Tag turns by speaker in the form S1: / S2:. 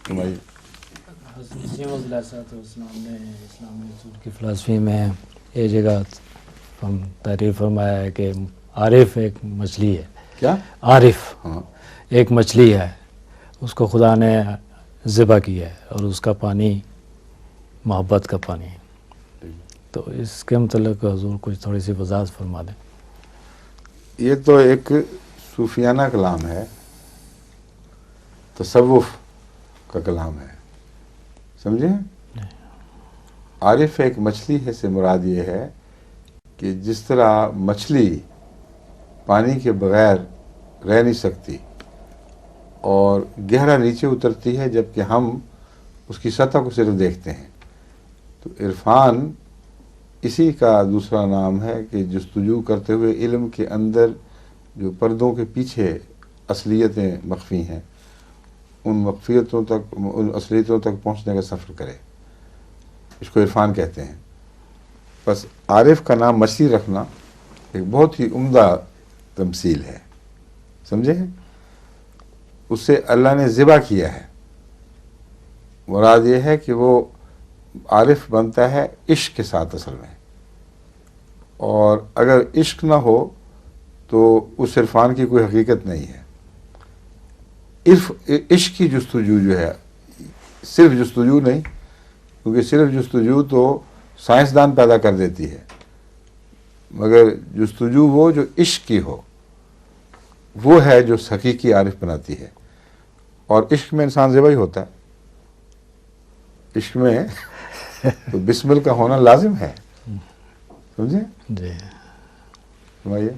S1: مسیح موعود علیہ الصلوۃ والسلام نے اسلامی اصول کی فلسفی میں یہ جگہ تحریر فرمایا ہے کہ عارف ایک مچھلی ہے.
S2: کیا
S1: عارف ایک مچھلی ہے، اس کو خدا نے ذبح کیا ہے اور اس کا پانی محبت کا پانی ہے. تو اس کے متعلق حضور کچھ تھوڑی سی وضاحت فرما دیں.
S2: یہ تو ایک صوفیانہ کلام ہے، تصوف کا کلام ہے، سمجھے؟ عارف ایک مچھلی ہے سے مراد یہ ہے کہ جس طرح مچھلی پانی کے بغیر رہ نہیں سکتی اور گہرا نیچے اترتی ہے جبکہ ہم اس کی سطح کو صرف دیکھتے ہیں، تو عرفان اسی کا دوسرا نام ہے کہ جستجو کرتے ہوئے علم کے اندر جو پردوں کے پیچھے اصلیتیں مخفی ہیں ان مخفیتوں تک، ان اصلیتوں تک پہنچنے کا سفر کرے، اس کو عرفان کہتے ہیں. بس عارف کا نام مچھلی رکھنا ایک بہت ہی عمدہ تمثیل ہے، سمجھے؟ اس سے اللہ نے ذبح کیا ہے. مراد یہ ہے کہ وہ عارف بنتا ہے عشق کے ساتھ اصل میں، اور اگر عشق نہ ہو تو اس عرفان کی کوئی حقیقت نہیں ہے. عشق کی جستجو جو ہے، صرف جستجو نہیں، کیونکہ صرف جستجو تو سائنسدان پیدا کر دیتی ہے، مگر جستجو وہ جو عشق کی ہو وہ ہے جو حقیقی عارف بناتی ہے. اور عشق میں انسان ذبح ہی ہوتا ہے. عشق میں تو بسمل کا ہونا لازم ہے، سمجھے؟
S1: جی
S2: سمجھے؟